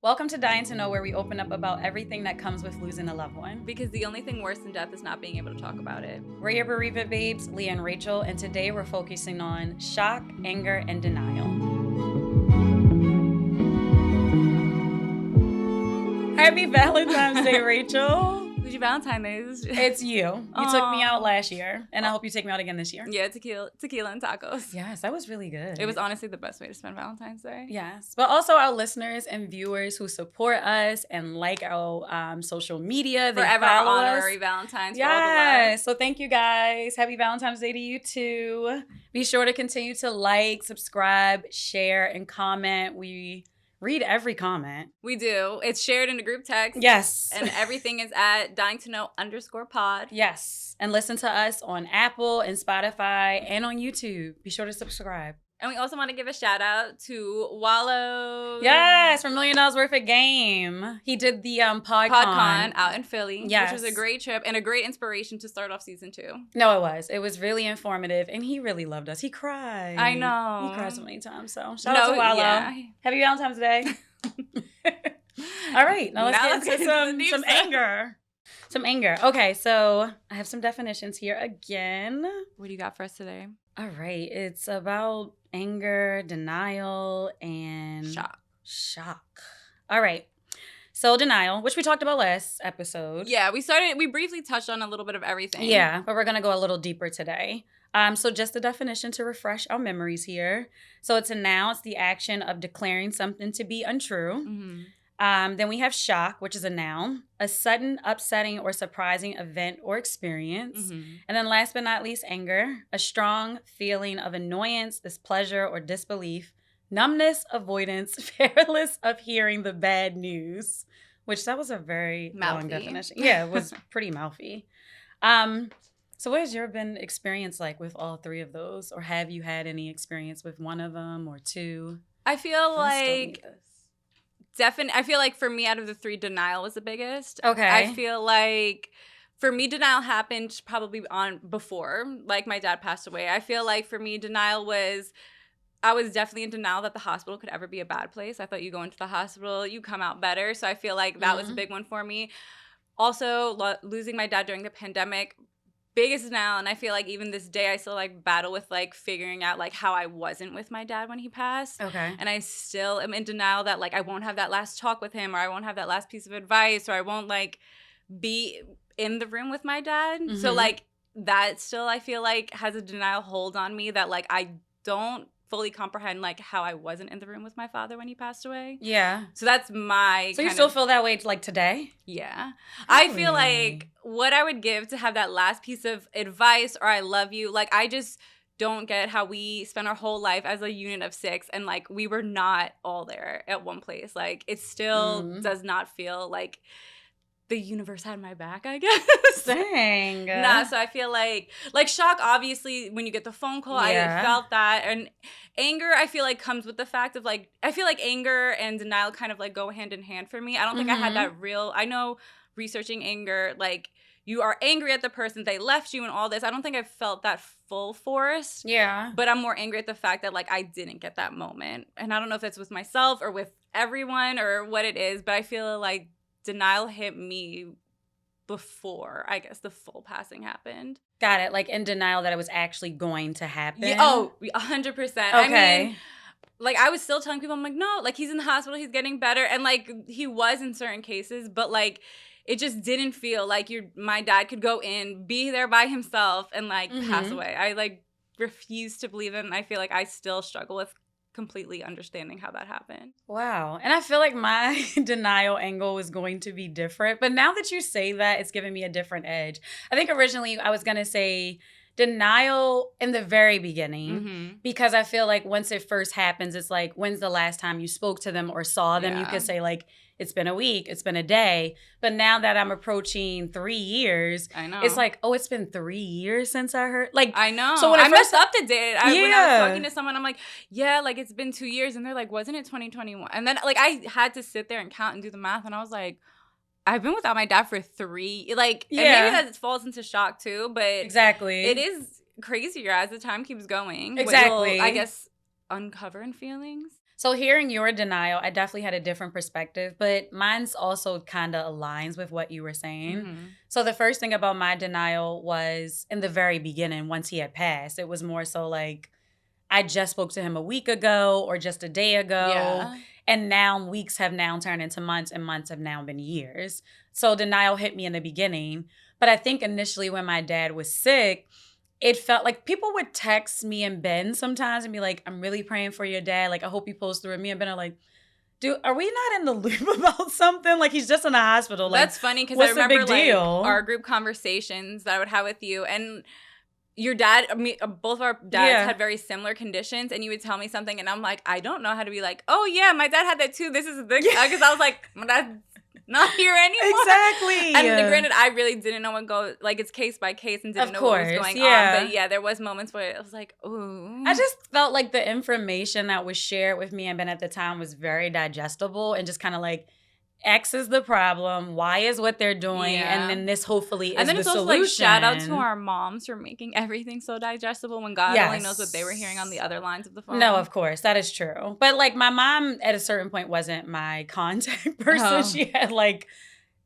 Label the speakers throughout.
Speaker 1: Welcome to Dying to Know, where we open up about everything that comes with losing a loved one.
Speaker 2: Because the only thing worse than death is not being able to talk about it.
Speaker 1: We're your Bereavement Babes, Leah and Rachel, and today we're focusing on shock, anger, and denial. Happy Valentine's Day, Rachel.
Speaker 2: Who's your Valentine's?
Speaker 1: It's you. You took me out last year, and I hope you take me out again this year.
Speaker 2: Yeah, tequila and tacos.
Speaker 1: Yes, that was really good.
Speaker 2: It was honestly the best way to spend Valentine's Day.
Speaker 1: Yes, but also our listeners and viewers who support us and like our social media. They
Speaker 2: Forever
Speaker 1: follow
Speaker 2: honorary
Speaker 1: us.
Speaker 2: Valentine's.
Speaker 1: Yes, so thank you guys. Happy Valentine's Day to you too. Be sure to continue to like, subscribe, share, and comment. We read every comment.
Speaker 2: We do. It's shared in a group text.
Speaker 1: Yes.
Speaker 2: And everything is at dyingtoknow_pod.
Speaker 1: Yes. And listen to us on Apple and Spotify and on YouTube. Be sure to subscribe.
Speaker 2: And we also want to give a shout out to Wallow.
Speaker 1: Yes, for $1 Million Worth of Game. He did the Podcon
Speaker 2: out in Philly.
Speaker 1: Yes.
Speaker 2: Which was a great trip and a great inspiration to start off season 2.
Speaker 1: No, it was. It was really informative, and he really loved us. He cried.
Speaker 2: I know.
Speaker 1: He cried so many times. So shout out to Wallow.
Speaker 2: Yeah.
Speaker 1: Happy Valentine's Day. All right, now let's get into some anger. Some anger. Okay, so I have some definitions here again.
Speaker 2: What do you got for us today?
Speaker 1: All right, it's about anger, denial, and shock. All right. So denial, which we talked about last episode.
Speaker 2: Yeah, we briefly touched on a little bit of everything.
Speaker 1: Yeah, but we're going to go a little deeper today. So just the definition to refresh our memories here. So it's a noun. It's the action of declaring something to be untrue.
Speaker 2: Mm-hmm.
Speaker 1: Then we have shock, which is a noun, a sudden, upsetting, or surprising event or experience.
Speaker 2: Mm-hmm.
Speaker 1: And then last but not least, anger, a strong feeling of annoyance, displeasure, or disbelief, numbness, avoidance, fearless of hearing the bad news, which that was a very long definition. Yeah, it was pretty mouthy. So what has your experience like with all three of those? Or have you had any experience with one of them or two?
Speaker 2: I feel like for me, out of the three, denial was the biggest.
Speaker 1: Okay.
Speaker 2: I feel like for me, denial happened probably before, like my dad passed away. I feel like for me, I was definitely in denial that the hospital could ever be a bad place. I thought you go into the hospital, you come out better. So I feel like that was a big one for me. Also, losing my dad during the pandemic, biggest denial. And I feel like even this day, I still battle with figuring out how I wasn't with my dad when he passed.
Speaker 1: Okay.
Speaker 2: And I still am in denial that I won't have that last talk with him, or I won't have that last piece of advice, or I won't be in the room with my dad.
Speaker 1: Mm-hmm.
Speaker 2: So that still I feel has a denial hold on me that I don't fully comprehend how I wasn't in the room with my father when he passed away.
Speaker 1: Yeah.
Speaker 2: So that's my
Speaker 1: So you still feel that way today?
Speaker 2: Yeah.
Speaker 1: Really?
Speaker 2: I feel what I would give to have that last piece of advice or I love you, I just don't get how we spent our whole life as a unit of 6 and we were not all there at one place. It still does not feel like the universe had my back, I guess.
Speaker 1: Dang.
Speaker 2: Nah, so I feel like shock, obviously, when you get the phone call, I felt that. And anger, I feel comes with the fact of I feel anger and denial kind of go hand in hand for me. I don't think I had that I know researching anger, you are angry at the person, they left you and all this. I don't think I felt that full force.
Speaker 1: Yeah.
Speaker 2: But I'm more angry at the fact that I didn't get that moment. And I don't know if that's with myself or with everyone or what it is, but I feel denial hit me before, I guess, the full passing happened.
Speaker 1: Got it. In denial that it was actually going to happen.
Speaker 2: Yeah, 100%.
Speaker 1: Okay.
Speaker 2: I mean, I was still telling people, I'm no, he's in the hospital, he's getting better. And he was in certain cases, but it just didn't feel my dad could go in, be there by himself and pass away. I refuse to believe it. And I feel I still struggle with completely understanding how that happened.
Speaker 1: Wow. And I feel my denial angle was going to be different. But now that you say that, it's giving me a different edge. I think originally I was going to say denial in the very beginning because I feel once it first happens, it's when's the last time you spoke to them or saw them? Yeah. You could say it's been a week, it's been a day. But now that I'm approaching 3 years,
Speaker 2: I know.
Speaker 1: It's it's been 3 years since I heard.
Speaker 2: I know.
Speaker 1: So when
Speaker 2: I messed up the date. When I was talking to someone, I'm it's been 2 years. And they're wasn't it 2021? And then I had to sit there and count and do the math. And I was I've been without my dad for 3. And maybe that falls into shock too. But
Speaker 1: exactly,
Speaker 2: it is crazier as the time keeps going.
Speaker 1: Exactly.
Speaker 2: I guess uncover in feelings.
Speaker 1: So hearing your denial, I definitely had a different perspective, but mine's also kind of aligns with what you were saying.
Speaker 2: Mm-hmm.
Speaker 1: So the first thing about my denial was in the very beginning, once he had passed, it was more so like I just spoke to him a week ago or just a day ago.
Speaker 2: Yeah.
Speaker 1: And now weeks have now turned into months and months have now been years. So denial hit me in the beginning. But I think initially when my dad was sick, it felt like people would text me and Ben sometimes and be like, I'm really praying for your dad. Like, I hope he pulls through. And me and Ben are like, dude, are we not in the loop about something? Like, he's just in the hospital. Like,
Speaker 2: that's funny because I
Speaker 1: what's the
Speaker 2: remember
Speaker 1: big
Speaker 2: like
Speaker 1: deal?
Speaker 2: our group conversations that I would have with you and your dad, both of our dads had very similar conditions, and you would tell me something, and I'm like, I don't know how to be like, oh yeah, my dad had that too. This is the because I was like, my dad's not here anymore.
Speaker 1: Exactly.
Speaker 2: And granted, I really didn't know what go like it's case by case and didn't know what was going on. But yeah, there was moments where I was like, ooh.
Speaker 1: I just felt like the information that was shared with me and Ben at the time was very digestible and just kind of like, X is the problem. Y is what they're doing, and then this hopefully is the solution. And then it's also like
Speaker 2: shout out to our moms for making everything so digestible when God only knows what they were hearing on the other lines of the phone.
Speaker 1: No, of course, that is true. But like my mom at a certain point wasn't my contact person. She had like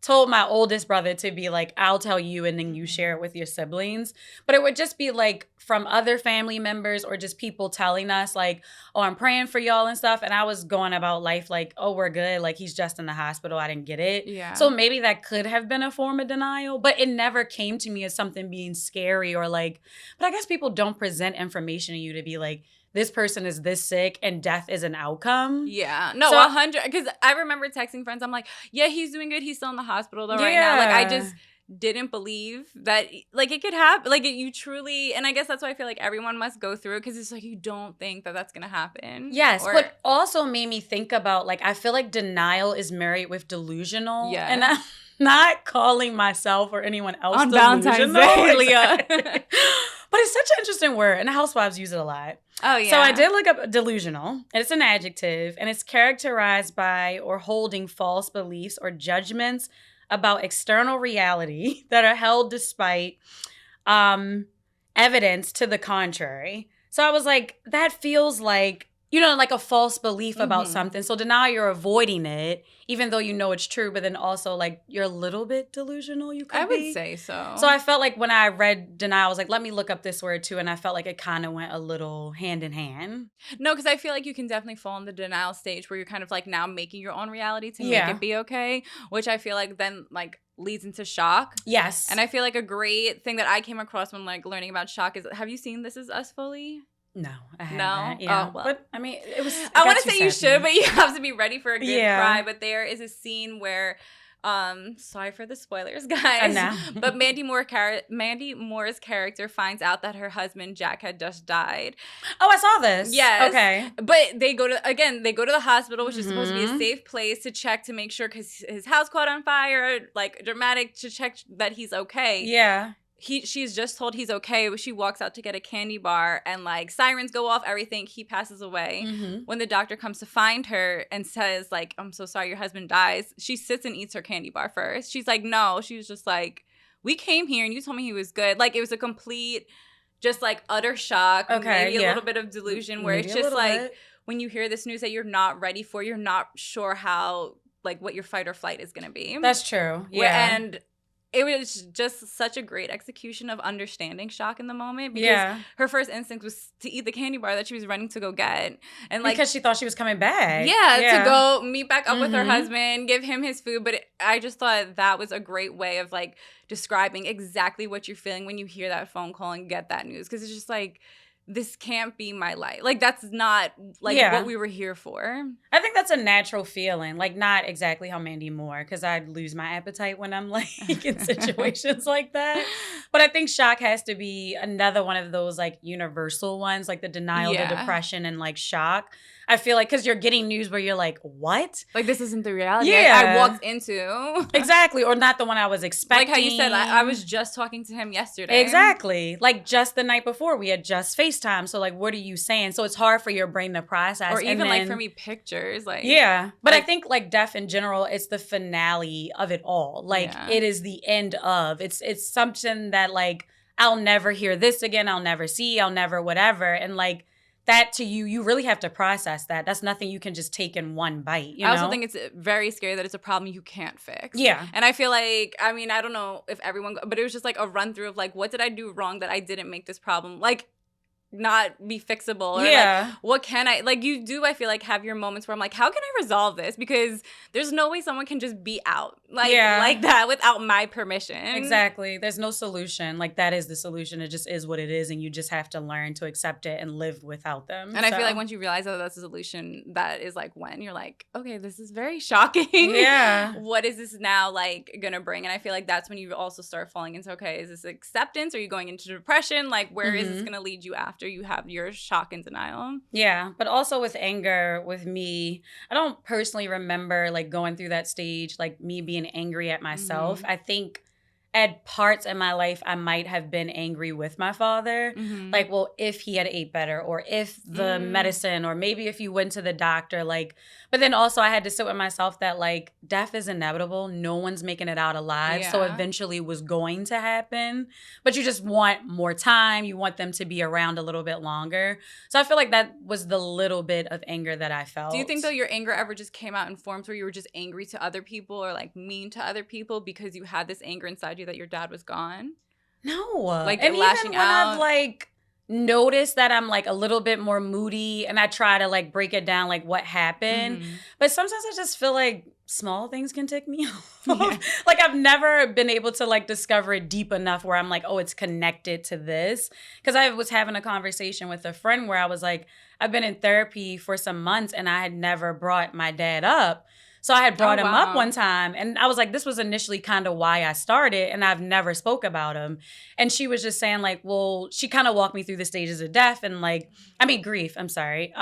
Speaker 1: told my oldest brother to be like, I'll tell you and then you share it with your siblings. But it would just be like from other family members or just people telling us like, oh, I'm praying for y'all and stuff. And I was going about life like, oh, we're good. Like he's just in the hospital. I didn't get it.
Speaker 2: Yeah.
Speaker 1: So maybe that could have been a form of denial, but it never came to me as something being scary or like, but I guess people don't present information to you to be like, this person is this sick and death is an outcome.
Speaker 2: Yeah. No, 100. Because I remember texting friends. I'm like, yeah, he's doing good. He's still in the hospital though right now. Like, I just didn't believe that, like, it could happen. Like, you truly, and I guess that's why I feel like everyone must go through it because it's like, you don't think that that's going to happen.
Speaker 1: Yes. But also made me think about, like, I feel like denial is married with delusional. Yeah. And I'm not calling myself or anyone else on Valentine's Day, Leah. But it's such an interesting word, and housewives use it a lot.
Speaker 2: Oh, yeah.
Speaker 1: So I did look up delusional, and it's an adjective, and it's characterized by or holding false beliefs or judgments about external reality that are held despite evidence to the contrary. So I was like, that feels like, you know, like a false belief about something. So denial, you're avoiding it, even though you know it's true, but then also like you're a little bit delusional, you could be.
Speaker 2: I would say so.
Speaker 1: So I felt like when I read denial, I was like, let me look up this word too. And I felt like it kind of went a little hand in hand.
Speaker 2: No, because I feel like you can definitely fall in the denial stage where you're kind of like now making your own reality to make it be okay, which I feel like then like leads into shock.
Speaker 1: Yes.
Speaker 2: And I feel like a great thing that I came across when like learning about shock is, have you seen This Is Us fully?
Speaker 1: No, I haven't.
Speaker 2: No?
Speaker 1: Yeah.
Speaker 2: Oh, well.
Speaker 1: But I mean, it was.
Speaker 2: I want to say you should, but you have to be ready for a good cry. But there is a scene where, sorry for the spoilers, guys. But Mandy Moore's character finds out that her husband Jack had just died.
Speaker 1: Oh, I saw this.
Speaker 2: Yes.
Speaker 1: Okay.
Speaker 2: But they go to the hospital, which is supposed to be a safe place to check to make sure because his house caught on fire, like dramatic to check that he's okay.
Speaker 1: Yeah.
Speaker 2: She's just told he's okay. She walks out to get a candy bar and like sirens go off, everything. He passes away. When the doctor comes to find her and says like, I'm so sorry, your husband dies, she sits and eats her candy bar first. She's like, no. She was just like, we came here and you told me he was good. Like it was a complete, just like utter shock. Okay, maybe a little bit of delusion where it's just like when you hear this news that you're not ready for, you're not sure how, like what your fight or flight is going to be.
Speaker 1: That's true. Yeah.
Speaker 2: And it was just such a great execution of understanding shock in the moment because her first instinct was to eat the candy bar that she was running to go get. And like
Speaker 1: because she thought she was coming back.
Speaker 2: Yeah, to go meet back up with her husband, give him his food. But I just thought that was a great way of like describing exactly what you're feeling when you hear that phone call and get that news. Because it's just like, this can't be my life. Like, that's not, like, what we were here for.
Speaker 1: I think that's a natural feeling. Like, not exactly how Mandy Moore, because I lose my appetite when I'm, like, in situations like that. But I think shock has to be another one of those, like, universal ones, like the denial, the depression, and, like, shock. I feel like, because you're getting news where you're like, what?
Speaker 2: Like, this isn't the reality I walked into.
Speaker 1: Exactly. Or not the one I was expecting.
Speaker 2: Like how you said, I was just talking to him yesterday.
Speaker 1: Exactly. Like, just the night before, we had just FaceTime. So, like, what are you saying? So, it's hard for your brain to process.
Speaker 2: Or even, like, for me, pictures. Like,
Speaker 1: yeah. But I think, like, death in general, it's the finale of it all. Like, it is the end of. It's something that, like, I'll never hear this again. I'll never see. I'll never whatever. And, like, that to you, you really have to process that. That's nothing you can just take in one bite, you know?
Speaker 2: I also think it's very scary that it's a problem you can't fix.
Speaker 1: Yeah.
Speaker 2: And I feel like, I mean, I don't know if everyone, but it was just like a run through of like, what did I do wrong that I didn't make this problem? Like, not be fixable, or like what can I like you do I feel like have your moments where I'm like, how can I resolve this, because there's no way someone can just be out like that without my permission.
Speaker 1: Exactly. There's no solution. Like, that is the solution. It just is what it is, and you just have to learn to accept it and live without them.
Speaker 2: And I feel like once you realize that that's a solution, that is like when you're like, okay, this is very shocking. What is this now like gonna bring? And I feel like that's when you also start falling into, okay, is this acceptance? Are you going into depression? Like, where is this gonna lead you after you have your shock and denial?
Speaker 1: Yeah. But also with anger, with me, I don't personally remember like going through that stage, like me being angry at myself. I think at parts in my life, I might have been angry with my father. Like, well, if he had ate better, or if the medicine, or maybe if you went to the doctor, like, but then also I had to sit with myself that like death is inevitable. No one's making it out alive. So eventually it was going to happen, but you just want more time. You want them to be around a little bit longer. So I feel like that was the little bit of anger that I felt.
Speaker 2: Do you think though your anger ever just came out in forms where you were just angry to other people, or like mean to other people because you had this anger inside you that your dad was gone?
Speaker 1: No.
Speaker 2: Like,
Speaker 1: and
Speaker 2: lashing
Speaker 1: even when
Speaker 2: out.
Speaker 1: I've like noticed that I'm like a little bit more moody, and I try to like break it down, like what happened. But sometimes I just feel like small things can tick me off. Like, I've never been able to like discover it deep enough where I'm like, oh, it's connected to this. Because I was having a conversation with a friend where I was like, I've been in therapy for some months and I had never brought my dad up. So I had brought him up one time, and I was like, this was initially kind of why I started, and I've never spoke about him. And she was just saying like, well, she kind of walked me through the stages of death and like, grief, I'm sorry,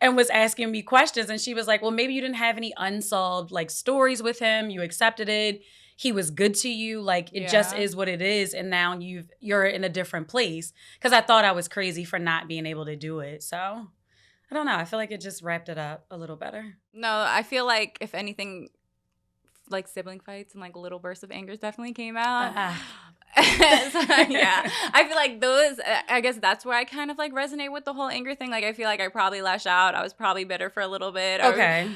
Speaker 1: and was asking me questions. And she was like, well, maybe you didn't have any unsolved like stories with him. You accepted it. He was good to you. Like, it just is what it is. And now you're in a different place. Because I thought I was crazy for not being able to do it. So I don't know. I feel like it just wrapped it up a little better.
Speaker 2: No, I feel like if anything, like sibling fights and like little bursts of anger definitely came out. So, I feel like those, I guess that's where I kind of like resonate with the whole anger thing. Like, I feel like I probably lash out. I was probably bitter for a little bit.
Speaker 1: Okay.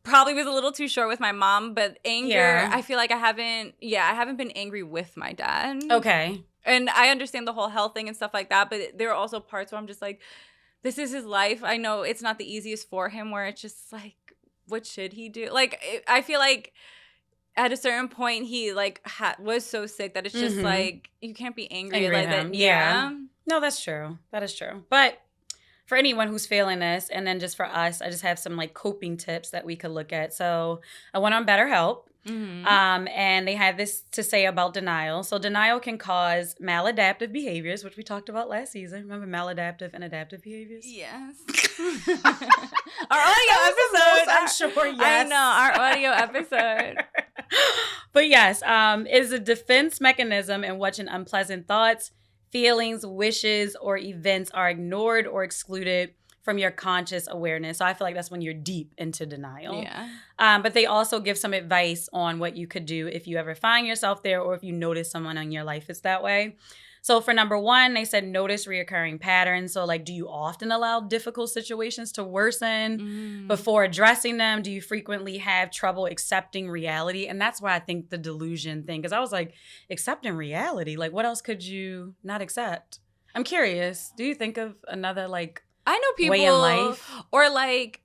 Speaker 2: Probably was a little too short with my mom, but anger, I feel like I haven't been angry with my dad.
Speaker 1: Okay.
Speaker 2: And I understand the whole health thing and stuff like that, but there are also parts where I'm just like, this is his life. I know it's not the easiest for him, where it's just like, what should he do? Like, I feel like at a certain point he like was so sick that it's just like, you can't be angry like that. Yeah.
Speaker 1: No, that's true. That is true. But for anyone who's feeling this, and then just for us, I just have some like coping tips that we could look at. So I went on BetterHelp. And they had this to say about denial. So denial can cause maladaptive behaviors, which we talked about last season. Remember maladaptive and adaptive behaviors?
Speaker 2: Yes. Our audio episode.
Speaker 1: I'm sure, yes.
Speaker 2: I know, our audio episode.
Speaker 1: But yes, is a defense mechanism in which an unpleasant thoughts, feelings, wishes, or events are ignored or excluded from your conscious awareness. So I feel like that's when you're deep into denial.
Speaker 2: Yeah.
Speaker 1: But they also give some advice on what you could do if you ever find yourself there, or if you notice someone in your life is that way. So for number one, they said notice reoccurring patterns. So like, do you often allow difficult situations to worsen before addressing them? Do you frequently have trouble accepting reality? And that's why I think the delusion thing, because I was like, accepting reality? Like, what else could you not accept? I'm curious. Do you think of another like
Speaker 2: I know people
Speaker 1: way in life,
Speaker 2: or like,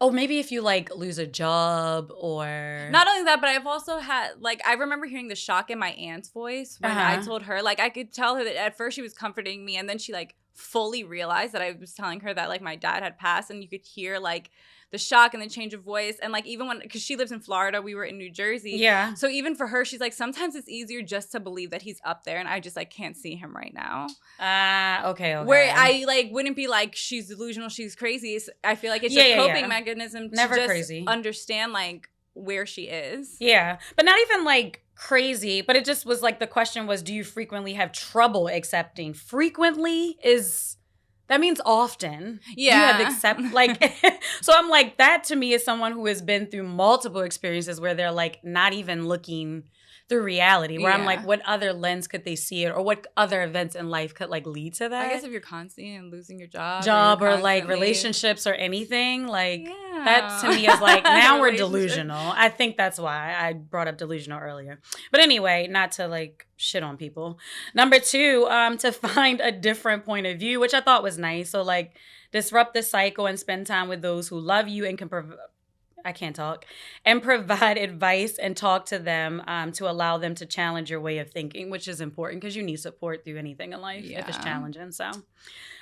Speaker 1: oh, maybe if you like lose a job, or
Speaker 2: not only that, but I've also had like, I remember hearing the shock in my aunt's voice when I told her, like, I could tell her that at first she was comforting me, and then she like fully realized that I was telling her that like my dad had passed, and you could hear like the shock and the change of voice. And like, even when, because she lives in Florida, we were in New Jersey.
Speaker 1: Yeah.
Speaker 2: So even for her, she's like, sometimes it's easier just to believe that he's up there, and I just like can't see him right now.
Speaker 1: Okay.
Speaker 2: Where I like wouldn't be like, she's delusional, she's crazy. I feel like it's a coping mechanism to
Speaker 1: never
Speaker 2: just
Speaker 1: crazy.
Speaker 2: Understand like where she is.
Speaker 1: Yeah. But not even like crazy, but it just was like, the question was, do you frequently have trouble accepting? Frequently is That means often.
Speaker 2: Yeah.
Speaker 1: You have so I'm like, that to me is someone who has been through multiple experiences where they're like not even looking through reality, where I'm like, what other lens could they see it, or what other events in life could like lead to that?
Speaker 2: I guess if you're constantly losing your job
Speaker 1: or like relationships or anything, like that to me is like, now we're delusional. I think that's why I brought up delusional earlier. But anyway, not to like shit on people. Number 2, to find a different point of view, which I thought was nice. So like disrupt the cycle and spend time with those who love you and can and provide advice and talk to them to allow them to challenge your way of thinking, which is important because you need support through anything in life if it's challenging. So,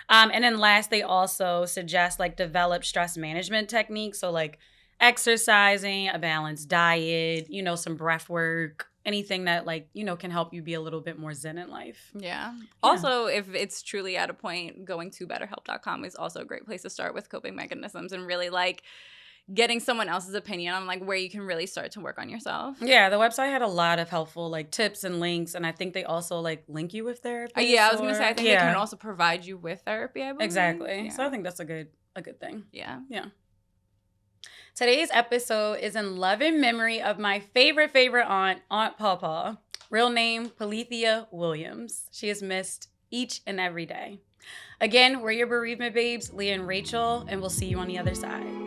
Speaker 1: and then last, they also suggest like develop stress management techniques. So like exercising, a balanced diet, some breath work, anything that like, can help you be a little bit more zen in life.
Speaker 2: Yeah. Also, if it's truly at a point, going to betterhelp.com is also a great place to start with coping mechanisms and really like getting someone else's opinion on like where you can really start to work on yourself.
Speaker 1: Yeah, the website had a lot of helpful like tips and links, and I think they also like link you with therapists.
Speaker 2: I was gonna say I think they can also provide you with therapy. I believe.
Speaker 1: Exactly. Yeah. So I think that's a good thing.
Speaker 2: Yeah.
Speaker 1: Yeah. Today's episode is in love and memory of my favorite aunt, Aunt Pawpaw. Real name Polithia Williams. She is missed each and every day. Again, we're your bereavement babes, Leah and Rachel, and we'll see you on the other side.